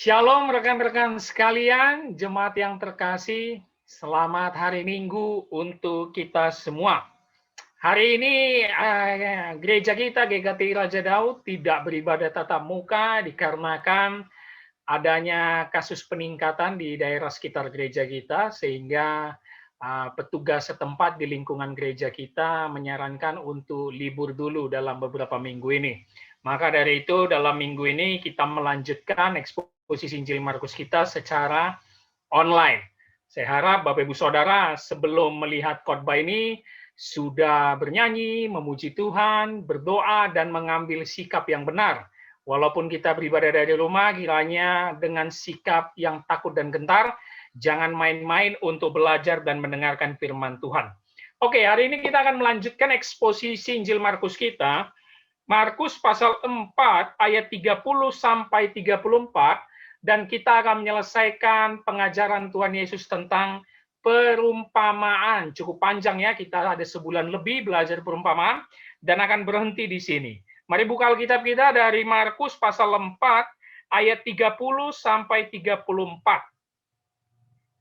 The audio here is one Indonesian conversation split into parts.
Shalom rekan-rekan sekalian, jemaat yang terkasih, selamat hari Minggu untuk kita semua. Hari ini gereja kita GKTI Raja Daud tidak beribadah tatap muka dikarenakan adanya kasus peningkatan di daerah sekitar gereja kita, sehingga petugas setempat di lingkungan gereja kita menyarankan untuk libur dulu dalam beberapa minggu ini. Maka dari itu dalam minggu ini kita melanjutkan eksposisi Injil Markus kita secara online. Saya harap Bapak Ibu Saudara sebelum melihat khotbah ini sudah bernyanyi, memuji Tuhan, berdoa, dan mengambil sikap yang benar. Walaupun kita beribadah dari rumah, kiranya dengan sikap yang takut dan gentar, jangan main-main untuk belajar dan mendengarkan firman Tuhan. Oke, hari ini kita akan melanjutkan eksposisi Injil Markus kita. Markus pasal 4 ayat 30 sampai 34, dan kita akan menyelesaikan pengajaran Tuhan Yesus tentang perumpamaan. Cukup panjang ya, kita ada sebulan lebih belajar perumpamaan, dan akan berhenti di sini. Mari buka Alkitab kita dari Markus pasal 4 ayat 30 sampai 34.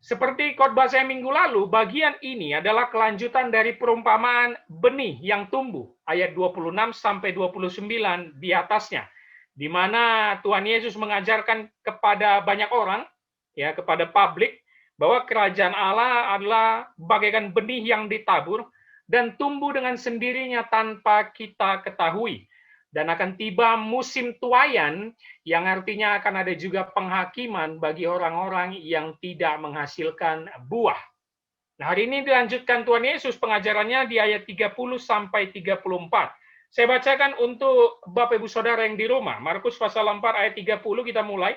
Seperti khotbah saya minggu lalu, bagian ini adalah kelanjutan dari perumpamaan benih yang tumbuh, ayat 26 sampai 29 di atasnya, di mana Tuhan Yesus mengajarkan kepada banyak orang, ya, kepada publik, bahwa kerajaan Allah adalah bagaikan benih yang ditabur dan tumbuh dengan sendirinya tanpa kita ketahui. Dan akan tiba musim tuaian, yang artinya akan ada juga penghakiman bagi orang-orang yang tidak menghasilkan buah. Nah, hari ini dilanjutkan Tuhan Yesus pengajarannya di ayat 30 sampai 34. Saya bacakan untuk Bapak Ibu Saudara yang di rumah. Markus pasal 4 ayat 30, kita mulai.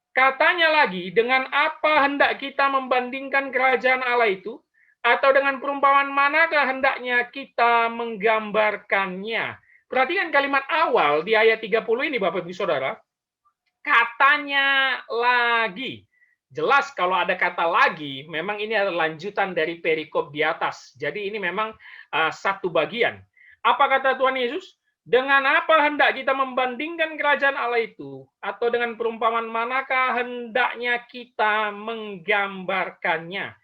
Katanya lagi, dengan apa hendak kita membandingkan kerajaan Allah itu? Atau dengan perumpamaan manakah hendaknya kita menggambarkannya? Perhatikan kalimat awal di ayat 30 ini, Bapak Ibu Saudara. Katanya lagi. Jelas kalau ada kata lagi, memang ini adalah lanjutan dari perikop di atas. Jadi ini memang satu bagian. Apa kata Tuhan Yesus? Dengan apa hendak kita membandingkan kerajaan Allah itu? Atau dengan perumpamaan manakah hendaknya kita menggambarkannya?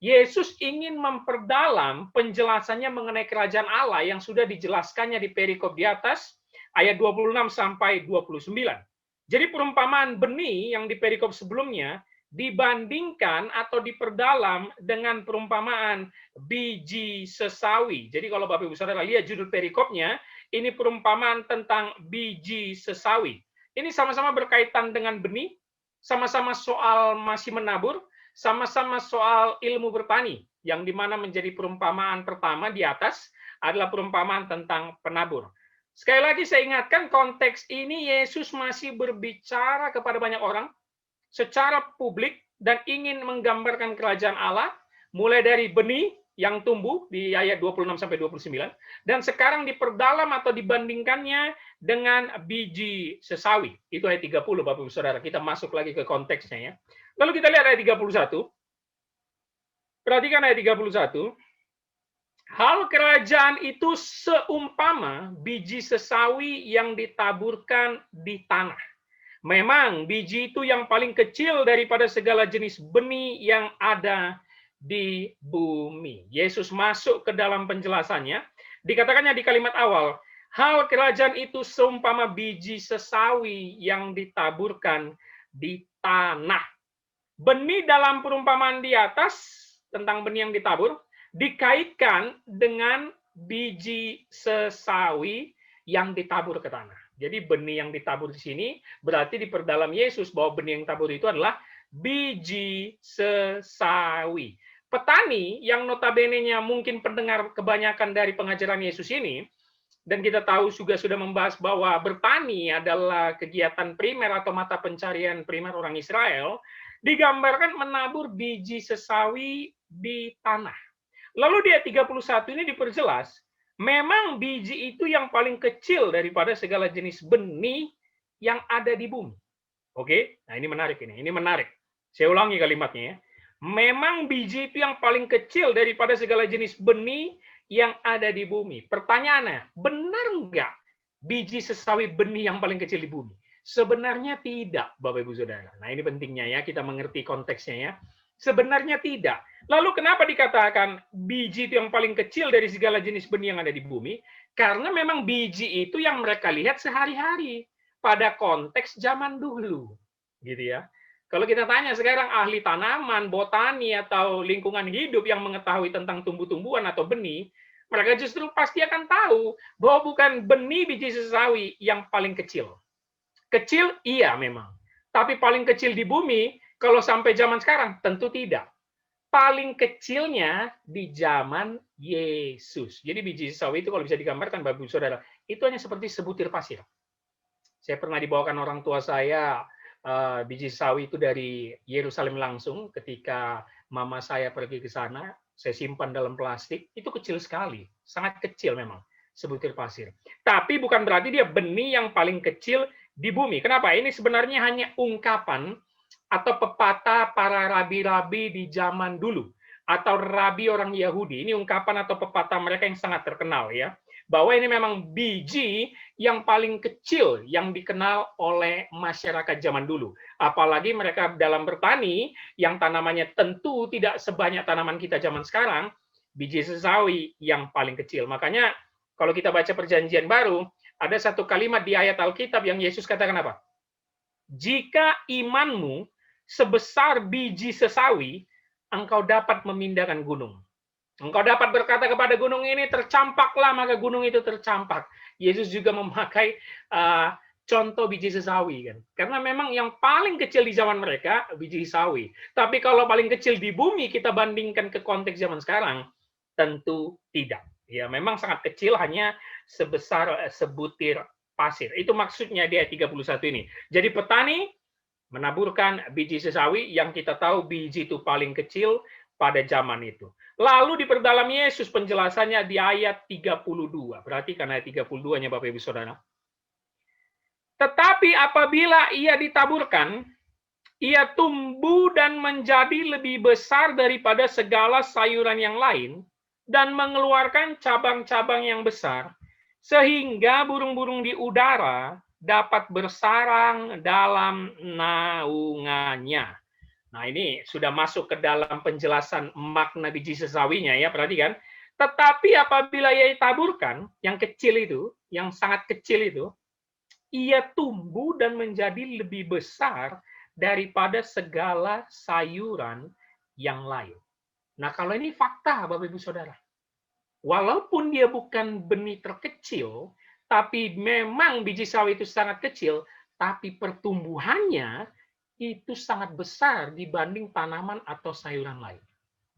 Yesus ingin memperdalam penjelasannya mengenai kerajaan Allah yang sudah dijelaskannya di perikop di atas, ayat 26 sampai 29. Jadi perumpamaan benih yang di perikop sebelumnya dibandingkan atau diperdalam dengan perumpamaan biji sesawi. Jadi kalau Bapak Ibu Saudara lihat judul perikopnya, ini perumpamaan tentang biji sesawi. Ini sama-sama berkaitan dengan benih, sama-sama soal masih menabur, sama-sama soal ilmu bertani, yang dimana menjadi perumpamaan pertama di atas adalah perumpamaan tentang penabur. Sekali lagi saya ingatkan, konteks ini Yesus masih berbicara kepada banyak orang secara publik dan ingin menggambarkan kerajaan Allah, mulai dari benih yang tumbuh di ayat 26 sampai 29, dan sekarang diperdalam atau dibandingkannya dengan biji sesawi. Itu ayat 30, Bapak Ibu Saudara. Kita masuk lagi ke konteksnya ya. Lalu kita lihat ayat 31. Perhatikan ayat 31. Hal kerajaan itu seumpama biji sesawi yang ditaburkan di tanah. Memang biji itu yang paling kecil daripada segala jenis benih yang ada di bumi. Yesus masuk ke dalam penjelasannya. Dikatakannya di kalimat awal, hal kerajaan itu seumpama biji sesawi yang ditaburkan di tanah. Benih dalam perumpamaan di atas, tentang benih yang ditabur, dikaitkan dengan biji sesawi yang ditabur ke tanah. Jadi benih yang ditabur di sini berarti diperdalam Yesus bahwa benih yang ditabur itu adalah biji sesawi. Petani yang notabene-nya mungkin pendengar kebanyakan dari pengajaran Yesus ini, dan kita tahu juga sudah membahas bahwa bertani adalah kegiatan primer atau mata pencarian primer orang Israel, digambarkan menabur biji sesawi di tanah. Lalu di ayat 31 ini diperjelas, memang biji itu yang paling kecil daripada segala jenis benih yang ada di bumi. Oke, nah ini menarik ini. Ini menarik. Saya ulangi kalimatnya ya. Memang biji itu yang paling kecil daripada segala jenis benih yang ada di bumi. Pertanyaannya, benar nggak biji sesawi benih yang paling kecil di bumi? Sebenarnya tidak, Bapak Ibu Saudara. Nah, ini pentingnya ya, kita mengerti konteksnya ya. Sebenarnya tidak. Lalu kenapa dikatakan biji itu yang paling kecil dari segala jenis benih yang ada di bumi? Karena memang biji itu yang mereka lihat sehari-hari pada konteks zaman dulu. Gitu ya. Kalau kita tanya sekarang ahli tanaman, botani, atau lingkungan hidup yang mengetahui tentang tumbuh-tumbuhan atau benih, mereka justru pasti akan tahu bahwa bukan benih biji sesawi yang paling kecil. Kecil, iya memang. Tapi paling kecil di bumi, kalau sampai zaman sekarang, tentu tidak. Paling kecilnya di zaman Yesus. Jadi biji sesawi itu kalau bisa digambarkan, Bapak Ibu Saudara, itu hanya seperti sebutir pasir. Saya pernah dibawakan orang tua saya biji sawi itu dari Yerusalem langsung ketika mama saya pergi ke sana, saya simpan dalam plastik, itu kecil sekali, sangat kecil memang, sebutir pasir. Tapi bukan berarti dia benih yang paling kecil di bumi. Kenapa? Ini sebenarnya hanya ungkapan atau pepatah para rabi-rabi di zaman dulu, atau rabi orang Yahudi. Ini ungkapan atau pepatah mereka yang sangat terkenal ya, bahwa ini memang biji yang paling kecil yang dikenal oleh masyarakat zaman dulu. Apalagi mereka dalam bertani, yang tanamannya tentu tidak sebanyak tanaman kita zaman sekarang, biji sesawi yang paling kecil. Makanya kalau kita baca Perjanjian Baru, ada satu kalimat di ayat Alkitab yang Yesus katakan apa? Jika imanmu sebesar biji sesawi, engkau dapat memindahkan gunung. Engkau dapat berkata kepada gunung ini, tercampaklah, maka gunung itu tercampak. Yesus juga memakai contoh biji sesawi, kan? Karena memang yang paling kecil di zaman mereka, biji sesawi. Tapi kalau paling kecil di bumi, kita bandingkan ke konteks zaman sekarang, tentu tidak. Ya, memang sangat kecil, hanya sebesar sebutir pasir. Itu maksudnya di ayat 31 ini. Jadi petani menaburkan biji sesawi yang kita tahu biji itu paling kecil pada zaman itu. Lalu diperdalam Yesus penjelasannya di ayat 32. Perhatikan ayat 32-nya Bapak Ibu Saudara. Tetapi apabila ia ditaburkan, ia tumbuh dan menjadi lebih besar daripada segala sayuran yang lain dan mengeluarkan cabang-cabang yang besar, sehingga burung-burung di udara dapat bersarang dalam naungannya. Nah, ini sudah masuk ke dalam penjelasan makna biji sesawinya ya, perhatikan. Tetapi apabila ia ditaburkan, yang kecil itu, yang sangat kecil itu, ia tumbuh dan menjadi lebih besar daripada segala sayuran yang lain. Nah, kalau ini fakta, Bapak Ibu Saudara. Walaupun dia bukan benih terkecil, tapi memang biji sawi itu sangat kecil, tapi pertumbuhannya itu sangat besar dibanding tanaman atau sayuran lain.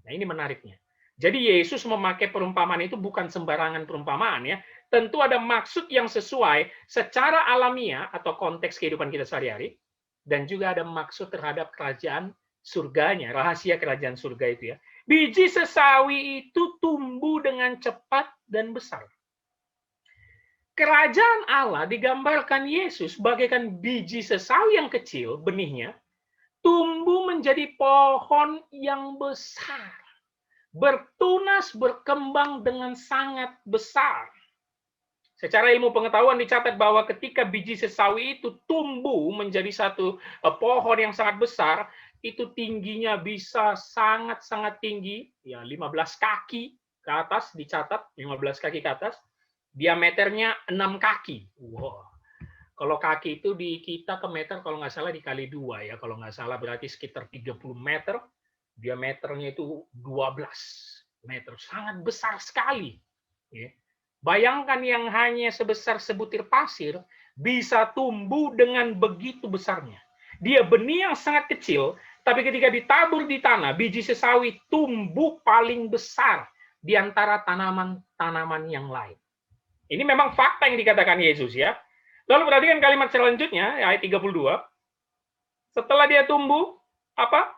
Nah, ini menariknya. Jadi Yesus memakai perumpamaan itu bukan sembarangan perumpamaan ya. Tentu ada maksud yang sesuai secara alamiah atau konteks kehidupan kita sehari-hari, dan juga ada maksud terhadap kerajaan surganya, rahasia kerajaan surga itu ya. Biji sesawi itu tumbuh dengan cepat dan besar. Kerajaan Allah digambarkan Yesus bagaikan biji sesawi yang kecil, benihnya, tumbuh menjadi pohon yang besar. Bertunas, berkembang dengan sangat besar. Secara ilmu pengetahuan dicatat bahwa ketika biji sesawi itu tumbuh menjadi satu pohon yang sangat besar, itu tingginya bisa sangat-sangat tinggi, ya 15 kaki ke atas dicatat, 15 kaki ke atas. Diameternya 6 kaki. Wow. Kalau kaki itu di kita ke meter kalau nggak salah dikali 2 ya. Kalau nggak salah berarti sekitar 30 meter. Diameternya itu 12 meter. Sangat besar sekali. Bayangkan yang hanya sebesar sebutir pasir bisa tumbuh dengan begitu besarnya. Dia benih yang sangat kecil, tapi ketika ditabur di tanah, biji sesawi tumbuh paling besar di antara tanaman-tanaman yang lain. Ini memang fakta yang dikatakan Yesus ya. Lalu perhatikan kalimat selanjutnya, ayat 32. Setelah dia tumbuh,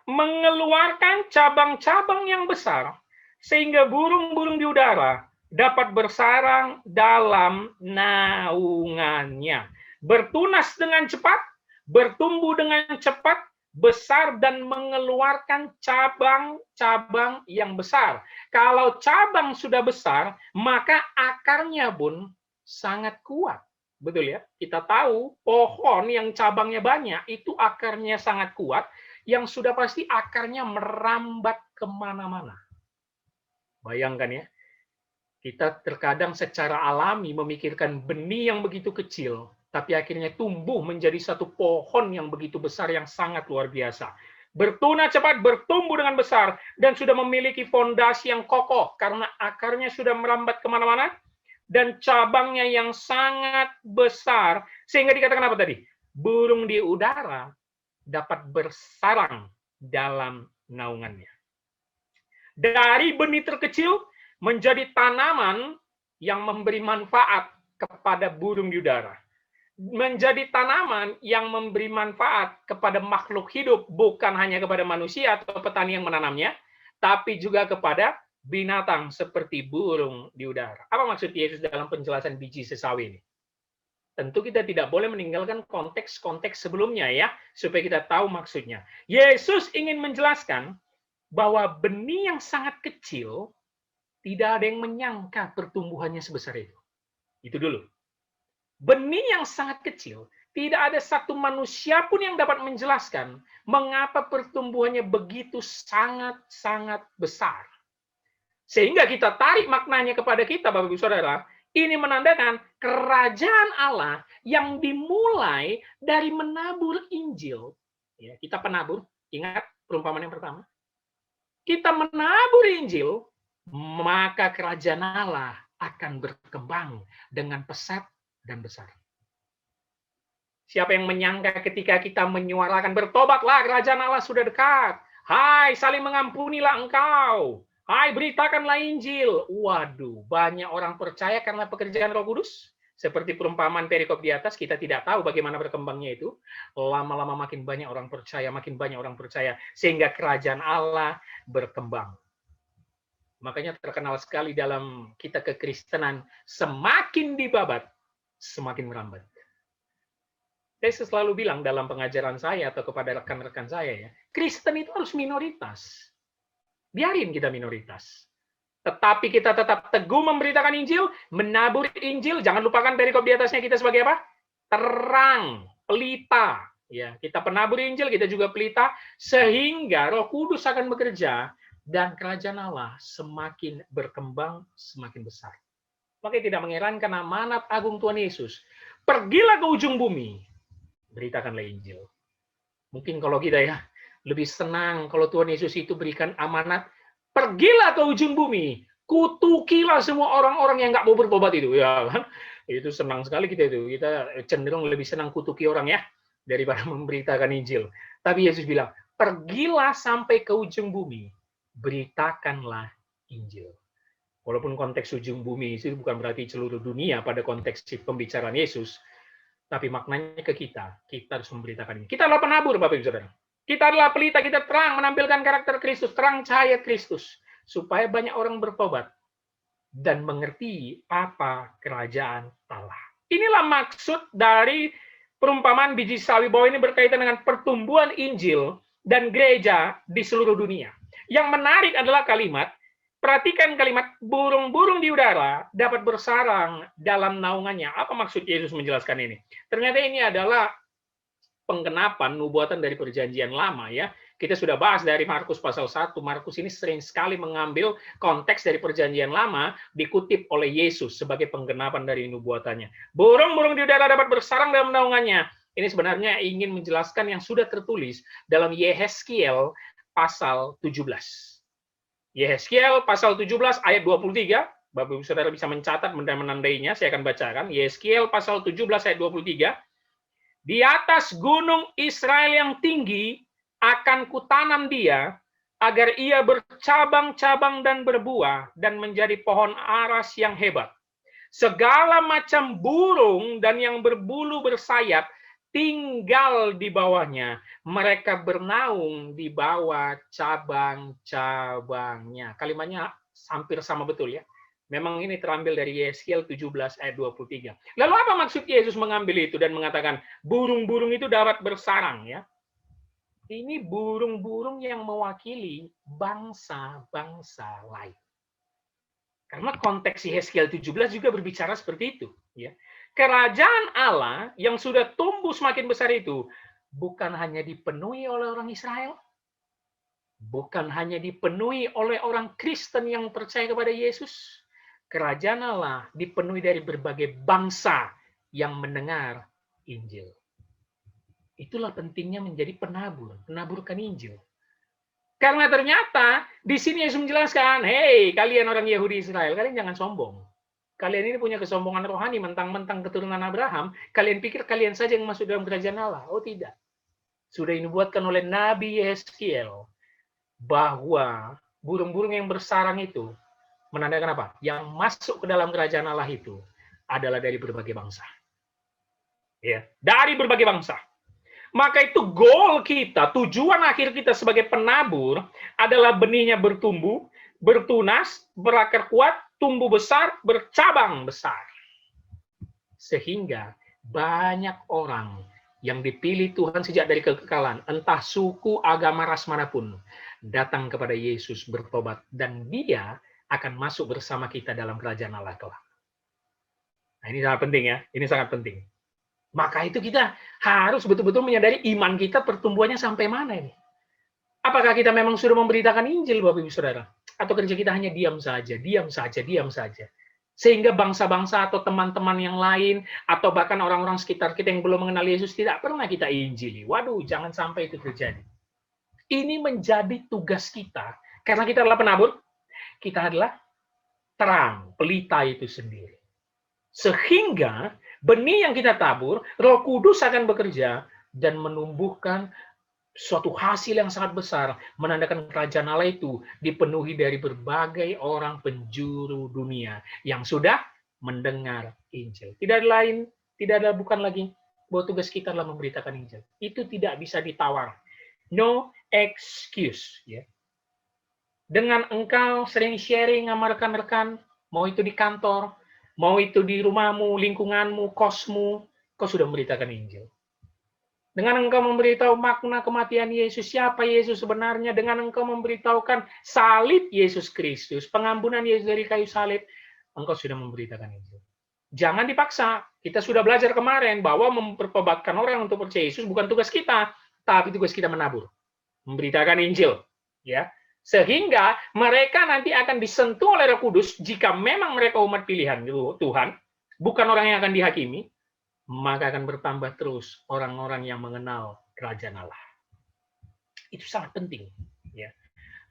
mengeluarkan cabang-cabang yang besar, sehingga burung-burung di udara dapat bersarang dalam naungannya. Bertunas dengan cepat, bertumbuh dengan cepat, besar dan mengeluarkan cabang-cabang yang besar. Kalau cabang sudah besar, maka akarnya pun sangat kuat. Betul ya? Kita tahu pohon yang cabangnya banyak itu akarnya sangat kuat, yang sudah pasti akarnya merambat kemana-mana. Bayangkan ya, kita terkadang secara alami memikirkan benih yang begitu kecil, tapi akhirnya tumbuh menjadi satu pohon yang begitu besar yang sangat luar biasa. Bertunas cepat, bertumbuh dengan besar, dan sudah memiliki fondasi yang kokoh karena akarnya sudah merambat kemana-mana, dan cabangnya yang sangat besar, sehingga dikatakan apa tadi? Burung di udara dapat bersarang dalam naungannya. Dari benih terkecil menjadi tanaman yang memberi manfaat kepada burung di udara. Menjadi tanaman yang memberi manfaat kepada makhluk hidup, bukan hanya kepada manusia atau petani yang menanamnya, tapi juga kepada binatang seperti burung di udara. Apa maksud Yesus dalam penjelasan biji sesawi ini? Tentu kita tidak boleh meninggalkan konteks-konteks sebelumnya ya, supaya kita tahu maksudnya. Yesus ingin menjelaskan bahwa benih yang sangat kecil tidak ada yang menyangka pertumbuhannya sebesar itu. Itu dulu. Benih yang sangat kecil, tidak ada satu manusia pun yang dapat menjelaskan mengapa pertumbuhannya begitu sangat-sangat besar. Sehingga kita tarik maknanya kepada kita, Bapak Ibu Saudara, ini menandakan kerajaan Allah yang dimulai dari menabur Injil. Ya, kita penabur, ingat perumpamaan yang pertama. Kita menabur Injil, maka kerajaan Allah akan berkembang dengan pesat dan besar. Siapa yang menyangka ketika kita menyuarakan bertobatlah, kerajaan Allah sudah dekat. Hai, saling mengampunilah engkau. Hai, beritakanlah Injil. Waduh, banyak orang percaya karena pekerjaan Roh Kudus. Seperti perumpamaan perikop di atas, kita tidak tahu bagaimana berkembangnya itu. Lama-lama makin banyak orang percaya, sehingga kerajaan Allah berkembang. Makanya terkenal sekali dalam kita kekristenan, semakin dibabat, semakin merambat. Saya selalu bilang dalam pengajaran saya atau kepada rekan-rekan saya ya, Kristen itu harus minoritas. Biarin kita minoritas. Tetapi kita tetap teguh memberitakan Injil, menabur Injil. Jangan lupakan perikop di atasnya kita sebagai apa? Terang, pelita. Ya, kita penabur Injil, kita juga pelita, sehingga Roh Kudus akan bekerja dan kerajaan Allah semakin berkembang, semakin besar. Makanya tidak mengherankan amanat agung Tuhan Yesus. Pergilah ke ujung bumi, beritakanlah Injil. Mungkin kalau kita ya, lebih senang kalau Tuhan Yesus itu berikan amanat, pergilah ke ujung bumi, kutukilah semua orang-orang yang nggak mau bertobat itu. Ya kan? Itu senang sekali kita itu. Kita cenderung lebih senang kutuki orang ya, daripada memberitakan Injil. Tapi Yesus bilang, pergilah sampai ke ujung bumi, beritakanlah Injil. Walaupun konteks ujung bumi itu bukan berarti seluruh dunia pada konteks pembicaraan Yesus, tapi maknanya ke kita harus memberitakan ini. Kita adalah penabur, Bapak Ibu Saudara. Kita adalah pelita, kita terang menampilkan karakter Kristus, terang cahaya Kristus, supaya banyak orang bertobat dan mengerti apa kerajaan Allah. Inilah maksud dari perumpamaan biji sawi, bahwa ini berkaitan dengan pertumbuhan Injil dan gereja di seluruh dunia. Yang menarik adalah kalimat, perhatikan kalimat, burung-burung di udara dapat bersarang dalam naungannya. Apa maksud Yesus menjelaskan ini? Ternyata ini adalah penggenapan nubuatan dari perjanjian lama ya. Kita sudah bahas dari Markus pasal 1. Markus ini sering sekali mengambil konteks dari perjanjian lama dikutip oleh Yesus sebagai penggenapan dari nubuatannya. Burung-burung di udara dapat bersarang dalam naungannya. Ini sebenarnya ingin menjelaskan yang sudah tertulis dalam Yehezkiel pasal 17. Yehezkiel pasal 17 ayat 23. Bapak Ibu Saudara bisa mencatat dan menandainya, saya akan bacakan. Yehezkiel pasal 17 ayat 23. Di atas gunung Israel yang tinggi akan kutanam dia, agar ia bercabang-cabang dan berbuah, dan menjadi pohon aras yang hebat. Segala macam burung dan yang berbulu bersayap tinggal di bawahnya. Mereka bernaung di bawah cabang-cabangnya. Kalimatnya hampir sama betul ya. Memang ini terambil dari Yehezkiel 17 ayat 23. Lalu apa maksud Yesus mengambil itu dan mengatakan burung-burung itu dapat bersarang ya? Ini burung-burung yang mewakili bangsa-bangsa lain. Karena konteks Yehezkiel 17 juga berbicara seperti itu, ya. Kerajaan Allah yang sudah tumbuh semakin besar itu bukan hanya dipenuhi oleh orang Israel, bukan hanya dipenuhi oleh orang Kristen yang percaya kepada Yesus. Kerajaan Allah dipenuhi dari berbagai bangsa yang mendengar Injil. Itulah pentingnya menjadi penabur, menaburkan Injil. Karena ternyata di sini Yesus menjelaskan, hei kalian orang Yahudi Israel, kalian jangan sombong. Kalian ini punya kesombongan rohani, mentang-mentang keturunan Abraham, kalian pikir kalian saja yang masuk dalam kerajaan Allah. Oh tidak. Sudah dinubuatkan oleh Nabi Yeskiel bahwa burung-burung yang bersarang itu menandakan apa? Yang masuk ke dalam kerajaan Allah itu adalah dari berbagai bangsa. Ya, dari berbagai bangsa. Maka itu goal kita, tujuan akhir kita sebagai penabur adalah benihnya bertumbuh, bertunas, berakar kuat, tumbuh besar, bercabang besar. Sehingga banyak orang yang dipilih Tuhan sejak dari kekekalan, entah suku, agama, ras manapun, datang kepada Yesus bertobat, dan dia akan masuk bersama kita dalam kerajaan Allah kelak. Nah, ini sangat penting ya, ini sangat penting. Maka itu kita harus betul-betul menyadari iman kita pertumbuhannya sampai mana ini. Apakah kita memang sudah memberitakan Injil, Bapak Ibu Saudara? Atau kerja kita hanya diam saja, diam saja, diam saja. Sehingga bangsa-bangsa atau teman-teman yang lain, atau bahkan orang-orang sekitar kita yang belum mengenal Yesus, tidak pernah kita injili. Waduh, jangan sampai itu terjadi. Ini menjadi tugas kita. Karena kita adalah penabur, kita adalah terang, pelita itu sendiri. Sehingga benih yang kita tabur, Roh Kudus akan bekerja dan menumbuhkan suatu hasil yang sangat besar, menandakan kerajaan Allah itu dipenuhi dari berbagai orang penjuru dunia yang sudah mendengar Injil. Tidak ada lain, tidak ada bukan lagi bahwa tugas kita adalah memberitakan Injil. Itu tidak bisa ditawar. No excuse. Ya. Dengan engkau sering sharing sama rekan-rekan, mau itu di kantor, mau itu di rumahmu, lingkunganmu, kosmu, kau sudah memberitakan Injil. Dengan engkau memberitahu makna kematian Yesus, siapa Yesus sebenarnya, dengan engkau memberitahukan salib Yesus Kristus, pengampunan Yesus dari kayu salib, engkau sudah memberitakan Injil. Jangan dipaksa. Kita sudah belajar kemarin bahwa mempertobatkan orang untuk percaya Yesus bukan tugas kita, tapi tugas kita menabur, memberitakan Injil. Ya, sehingga mereka nanti akan disentuh oleh Roh Kudus jika memang mereka umat pilihan Tuhan, bukan orang yang akan dihakimi, maka akan bertambah terus orang-orang yang mengenal kerajaan Allah. Itu sangat penting. Ya.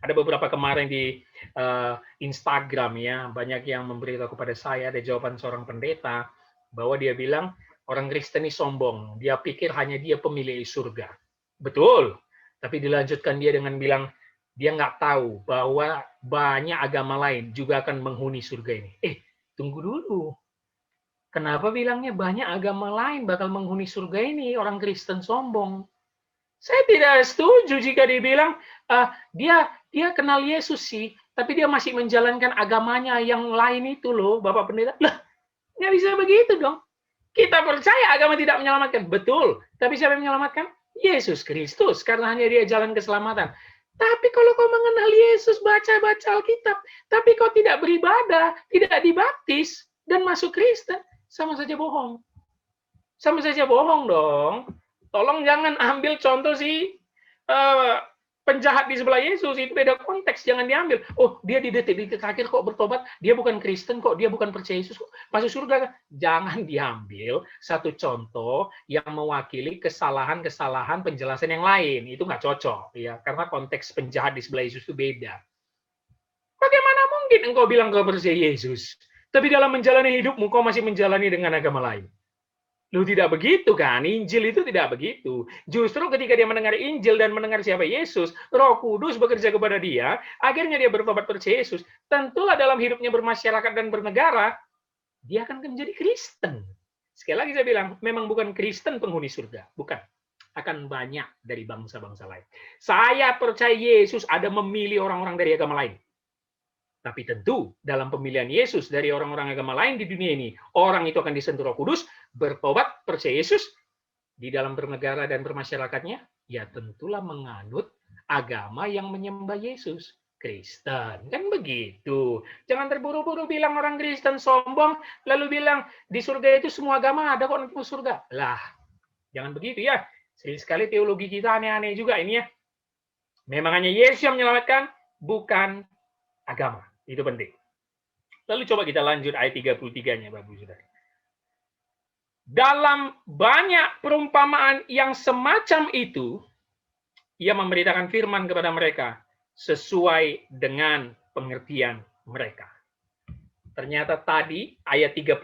Ada beberapa kemarin di Instagram ya, banyak yang memberitahu kepada saya, ada jawaban seorang pendeta bahwa dia bilang orang Kristen ini sombong, dia pikir hanya dia pemilik surga. Betul, tapi dilanjutkan dia dengan bilang dia nggak tahu bahwa banyak agama lain juga akan menghuni surga ini. Tunggu dulu. Kenapa bilangnya banyak agama lain bakal menghuni surga ini? Orang Kristen sombong. Saya tidak setuju jika dibilang dia kenal Yesus sih, tapi dia masih menjalankan agamanya yang lain itu loh, Bapak Pendeta. Lah, nggak bisa begitu dong. Kita percaya agama tidak menyelamatkan, betul. Tapi siapa yang menyelamatkan? Yesus Kristus, karena hanya dia jalan keselamatan. Tapi kalau kau mengenal Yesus, baca-baca Alkitab, tapi kau tidak beribadah, tidak dibaptis, dan masuk Kristen, sama saja bohong. Sama saja bohong dong. Tolong jangan ambil contoh si penjahat di sebelah Yesus, itu beda konteks, jangan diambil. Oh, dia di detik-detik akhir kok bertobat, dia bukan Kristen kok, dia bukan percaya Yesus kok, masuk surga. Jangan diambil satu contoh yang mewakili kesalahan-kesalahan penjelasan yang lain. Itu nggak cocok, ya, karena konteks penjahat di sebelah Yesus itu beda. Bagaimana mungkin engkau bilang kau percaya Yesus, tapi dalam menjalani hidupmu kau masih menjalani dengan agama lain? Lu tidak begitu kan? Injil itu tidak begitu. Justru ketika dia mendengar Injil dan mendengar siapa Yesus, Roh Kudus bekerja kepada dia, akhirnya dia bertobat percaya Yesus. Tentulah dalam hidupnya bermasyarakat dan bernegara, dia akan menjadi Kristen. Sekali lagi saya bilang, memang bukan Kristen penghuni surga. Bukan. Akan banyak dari bangsa-bangsa lain. Saya percaya Yesus ada memilih orang-orang dari agama lain. Tapi tentu dalam pemilihan Yesus dari orang-orang agama lain di dunia ini, orang itu akan disentuh Roh Kudus, bertobat, percaya Yesus, di dalam bernegara dan bermasyarakatnya, ya tentulah menganut agama yang menyembah Yesus. Kristen. Kan begitu. Jangan terburu-buru bilang orang Kristen sombong, lalu bilang di surga itu semua agama ada kok nanti masuk surga. Lah, jangan begitu ya. Sering sekali teologi kita aneh-aneh juga ini ya. Memang hanya Yesus yang menyelamatkan, bukan agama. Itu penting. Lalu coba kita lanjut ayat 33-nya, Bapak Ibu Saudara. Dalam banyak perumpamaan yang semacam itu, ia memberitakan firman kepada mereka sesuai dengan pengertian mereka. Ternyata tadi ayat 32,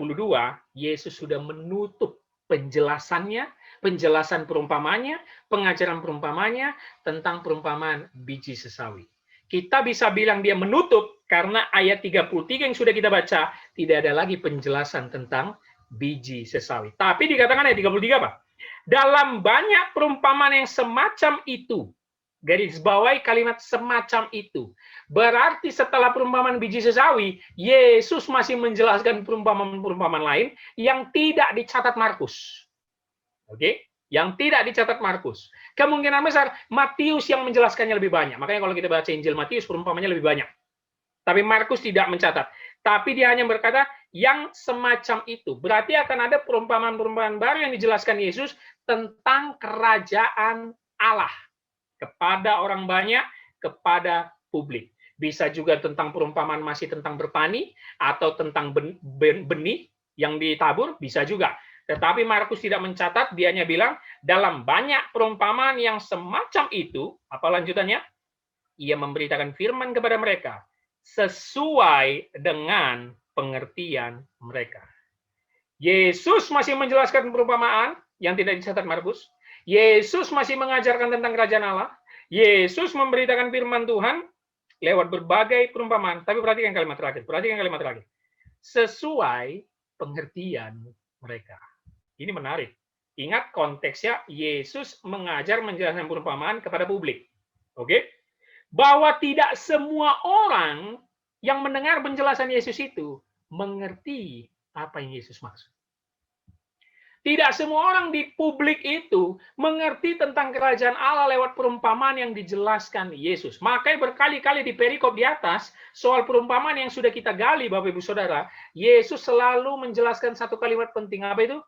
Yesus sudah menutup penjelasannya, penjelasan perumpamannya, pengajaran perumpamannya tentang perumpamaan biji sesawi. Kita bisa bilang dia menutup karena ayat 33 yang sudah kita baca tidak ada lagi penjelasan tentang biji sesawi. Tapi dikatakan ayat 33 apa? Dalam banyak perumpamaan yang semacam itu, garis bawahi kalimat semacam itu. Berarti setelah perumpamaan biji sesawi, Yesus masih menjelaskan perumpamaan-perumpamaan lain yang tidak dicatat Markus. Oke? Yang tidak dicatat Markus. Kemungkinan besar Matius yang menjelaskannya lebih banyak. Makanya kalau kita baca Injil Matius, perumpamannya lebih banyak. Tapi Markus tidak mencatat. Tapi dia hanya berkata, yang semacam itu. Berarti akan ada perumpamaan-perumpamaan baru yang dijelaskan Yesus tentang kerajaan Allah. Kepada orang banyak, kepada publik. Bisa juga tentang perumpamaan masih tentang bertani, atau tentang benih yang ditabur, bisa juga. Tetapi Markus tidak mencatat, dia hanya bilang, dalam banyak perumpamaan yang semacam itu, apa lanjutannya? Ia memberitakan firman kepada mereka, sesuai dengan pengertian mereka. Yesus masih menjelaskan perumpamaan yang tidak dicatat Markus. Yesus masih mengajarkan tentang kerajaan Allah. Yesus memberitakan firman Tuhan lewat berbagai perumpamaan. Tapi perhatikan kalimat terakhir. Perhatikan kalimat terakhir. Sesuai pengertian mereka. Ini menarik. Ingat konteksnya, Yesus mengajar menjelaskan perumpamaan kepada publik. Oke? Bahwa tidak semua orang yang mendengar penjelasan Yesus itu mengerti apa yang Yesus maksud. Tidak semua orang di publik itu mengerti tentang kerajaan Allah lewat perumpamaan yang dijelaskan Yesus. Makanya berkali-kali di perikop di atas, soal perumpamaan yang sudah kita gali, Bapak Ibu Saudara, Yesus selalu menjelaskan satu kalimat penting. Apa itu?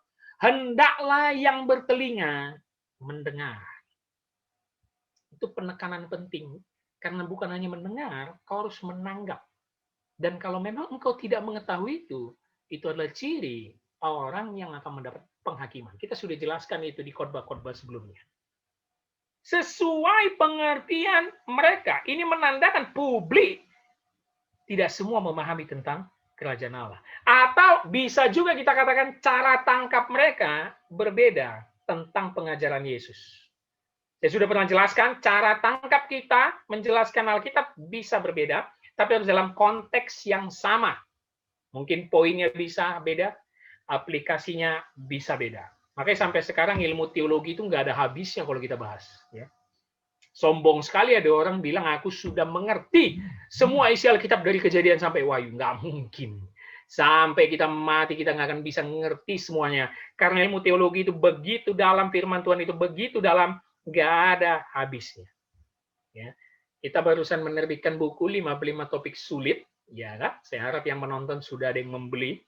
Hendaklah yang bertelinga mendengar. Itu penekanan penting. Karena bukan hanya mendengar, kau harus menanggap. Dan kalau memang engkau tidak mengetahui itu adalah ciri orang yang akan mendapat penghakiman. Kita sudah jelaskan itu di khotbah-khotbah sebelumnya. Sesuai pengertian mereka. Ini menandakan publik tidak semua memahami tentang kerajaan Allah. Atau bisa juga kita katakan cara tangkap mereka berbeda tentang pengajaran Yesus. Saya sudah pernah jelaskan, cara tangkap kita menjelaskan Alkitab bisa berbeda, tapi harus dalam konteks yang sama. Mungkin poinnya bisa beda, aplikasinya bisa beda. Makanya sampai sekarang ilmu teologi itu nggak ada habisnya kalau kita bahas. Ya. Sombong sekali ada orang bilang, aku sudah mengerti semua isi Alkitab dari Kejadian sampai Wahyu. Nggak mungkin. Sampai kita mati, kita nggak akan bisa mengerti semuanya. Karena ilmu teologi itu begitu dalam, firman Tuhan itu begitu dalam, nggak ada habisnya. Ya. Kita barusan menerbitkan buku 55 topik sulit. Ya, kan? Saya harap yang menonton sudah ada yang membeli.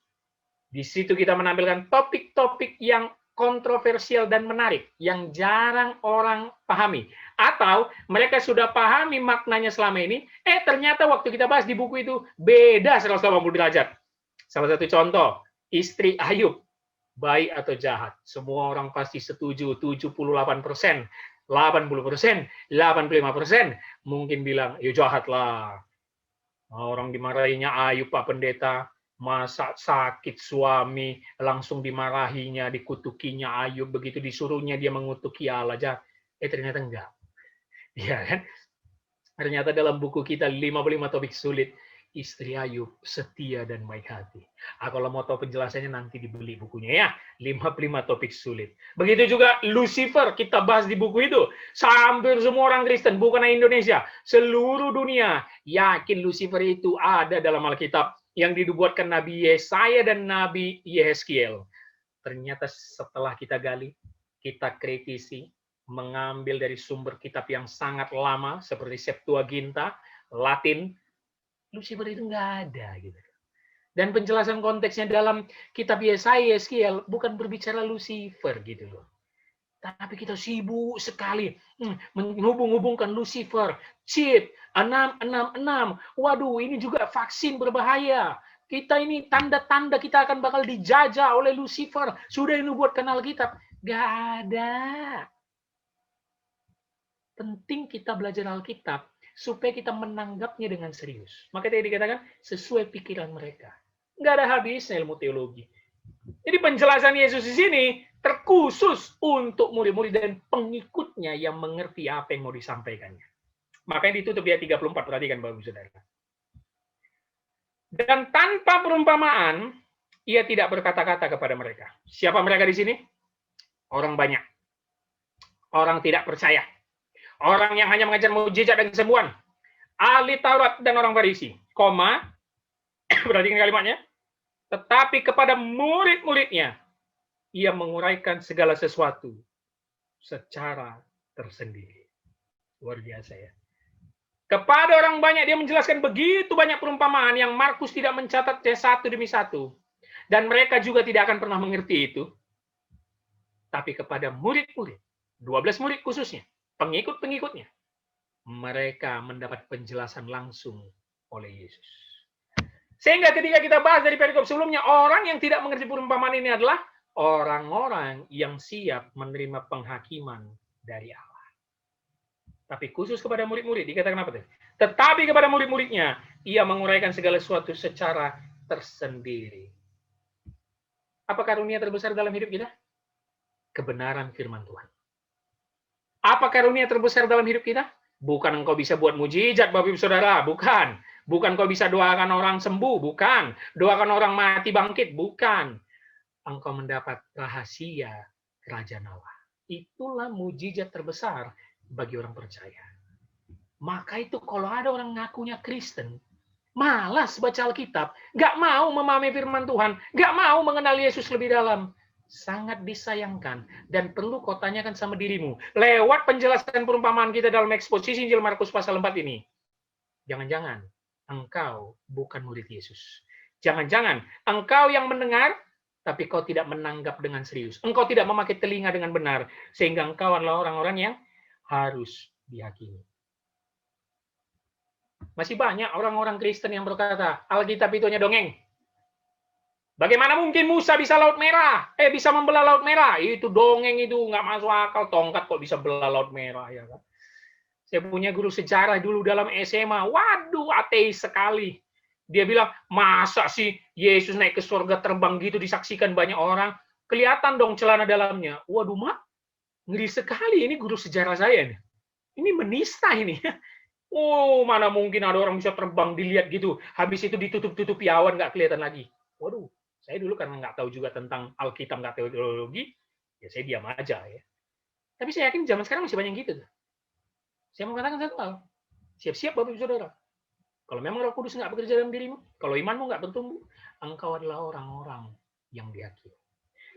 Di situ kita menampilkan topik-topik yang kontroversial dan menarik, yang jarang orang pahami. Atau mereka sudah pahami maknanya selama ini, ternyata waktu kita bahas di buku itu beda 180 derajat. Salah satu contoh, istri Ayub, baik atau jahat. Semua orang pasti setuju, 78%, 80%, 85%, mungkin bilang, ya jahat lah. Orang dimarahinya Ayub, Pak Pendeta, masa sakit suami, langsung dimarahinya, dikutukinya Ayub, begitu disuruhnya dia mengutuki Allah. Ternyata enggak. Ya kan? Ternyata dalam buku kita 55 topik sulit, istri Ayub setia dan baik hati. Kalau mau tahu penjelasannya nanti dibeli bukunya ya, 55 topik sulit. Begitu juga Lucifer, kita bahas di buku itu. Hampir semua orang Kristen, bukan hanya Indonesia, seluruh dunia yakin Lucifer itu ada dalam Alkitab yang dibuatkan Nabi Yesaya dan Nabi Yehezkiel. Ternyata setelah kita gali, kita kritisi, mengambil dari sumber kitab yang sangat lama seperti Septuaginta, Latin, Lucifer itu nggak ada gitu. Dan penjelasan konteksnya dalam kitab Yesaya, Yeskiel, bukan berbicara Lucifer gitu loh. Tapi kita sibuk sekali menghubung-hubungkan Lucifer, chip 666. Waduh, ini juga vaksin berbahaya. Kita ini tanda-tanda kita akan bakal dijajah oleh Lucifer. Sudah ini buat kanal kitab. Gak ada. Penting kita belajar Alkitab supaya kita menanggapnya dengan serius. Maka tadi dikatakan sesuai pikiran mereka. Nggak ada habisnya ilmu teologi. Jadi penjelasan Yesus di sini terkhusus untuk murid-murid dan pengikutnya yang mengerti apa yang mau disampaikannya. Makanya ditutup di ayat 34, perhatikan Bapak Ibu Saudara. Dan tanpa perumpamaan, ia tidak berkata-kata kepada mereka. Siapa mereka di sini? Orang banyak. Orang tidak percaya. Orang yang hanya mengajar mujizat dan kesembuhan. Ahli Taurat dan orang Farisi. Koma, perhatikan kalimatnya. Tetapi kepada murid-muridnya, ia menguraikan segala sesuatu secara tersendiri. Luar biasa ya. Kepada orang banyak dia menjelaskan begitu banyak perumpamaan yang Markus tidak mencatatnya satu demi satu. Dan mereka juga tidak akan pernah mengerti itu. Tapi kepada murid-murid, 12 murid khususnya, pengikut-pengikutnya, mereka mendapat penjelasan langsung oleh Yesus. Sehingga ketika kita bahas dari perikop sebelumnya, orang yang tidak mengerti perumpamaan ini adalah orang-orang yang siap menerima penghakiman dari Allah. Tapi khusus kepada murid-murid, dikatakan apa tadi? Tetapi kepada murid-muridnya, ia menguraikan segala sesuatu secara tersendiri. Apa karunia terbesar dalam hidup kita? Kebenaran firman Tuhan. Apa karunia terbesar dalam hidup kita? Bukan engkau bisa buat mujizat, Bapak Ibu Saudara, bukan. Bukan kau bisa doakan orang sembuh, bukan. Doakan orang mati bangkit, bukan. Engkau mendapat rahasia kerajaan Allah. Itulah mujizat terbesar bagi orang percaya. Maka itu kalau ada orang ngakunya Kristen, malas baca Alkitab, nggak mau memahami firman Tuhan, nggak mau mengenal Yesus lebih dalam, sangat disayangkan. Dan perlu kau tanyakan sama dirimu, lewat penjelasan perumpamaan kita dalam eksposisi Injil Markus pasal 4 ini, jangan-jangan engkau bukan murid Yesus. Jangan-jangan engkau yang mendengar, tapi kau tidak menanggap dengan serius. Engkau tidak memakai telinga dengan benar, sehingga engkau adalah orang-orang yang harus dihakimi. Masih banyak orang-orang Kristen yang berkata, Alkitab itu hanya dongeng. Bagaimana mungkin Musa bisa laut merah? Bisa membelah laut merah? Itu dongeng, itu nggak masuk akal. Tongkat kok bisa belah laut merah, ya kan? Saya punya guru sejarah dulu dalam SMA. Waduh, ateis sekali. Dia bilang, masa sih Yesus naik ke surga terbang gitu disaksikan banyak orang? Kelihatan dong celana dalamnya. Waduh, Mak, ngeri sekali ini guru sejarah saya nih. Ini menista ini. Oh, mana mungkin ada orang bisa terbang dilihat gitu. Habis itu ditutup-tutupi awan, nggak kelihatan lagi. Waduh, saya dulu karena nggak tahu juga tentang Alkitab, nggak tahu teologi, ya saya diam aja ya. Tapi saya yakin zaman sekarang masih banyak gitu. Saya mengatakan satu hal, siap-siap Bapak Ibu Saudara. Kalau memang Roh Kudus nggak bekerja dalam dirimu, kalau imanmu nggak bertumbuh, engkau adalah orang-orang yang dihakimi.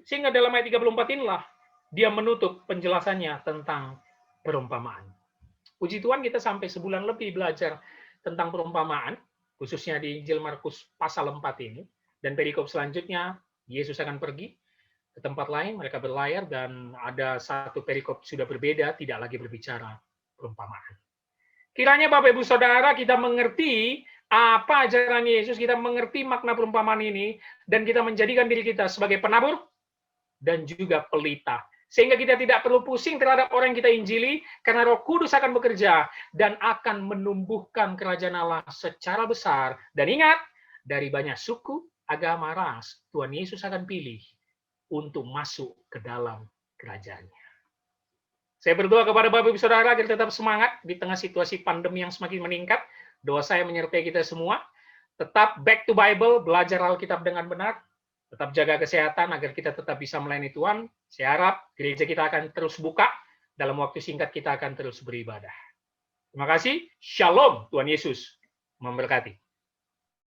Sehingga dalam ayat 34 inilah dia menutup penjelasannya tentang perumpamaan. Puji Tuhan kita sampai sebulan lebih belajar tentang perumpamaan, khususnya di Injil Markus pasal 4 ini. Dan perikop selanjutnya, Yesus akan pergi ke tempat lain, mereka berlayar, dan ada satu perikop sudah berbeda, tidak lagi berbicara perumpamaan. Kiranya Bapak Ibu Saudara kita mengerti apa ajaran Yesus, kita mengerti makna perumpamaan ini, dan kita menjadikan diri kita sebagai penabur dan juga pelita. Sehingga kita tidak perlu pusing terhadap orang yang kita injili, karena Roh Kudus akan bekerja dan akan menumbuhkan kerajaan Allah secara besar. Dan ingat, dari banyak suku, agama, ras, Tuhan Yesus akan pilih untuk masuk ke dalam kerajaannya. Saya berdoa kepada Bapak Ibu Saudara agar tetap semangat di tengah situasi pandemi yang semakin meningkat. Doa saya menyertai kita semua. Tetap back to Bible, belajar Alkitab dengan benar. Tetap jaga kesehatan agar kita tetap bisa melayani Tuhan. Saya harap gereja kita akan terus buka. Dalam waktu singkat kita akan terus beribadah. Terima kasih. Shalom. Tuhan Yesus memberkati.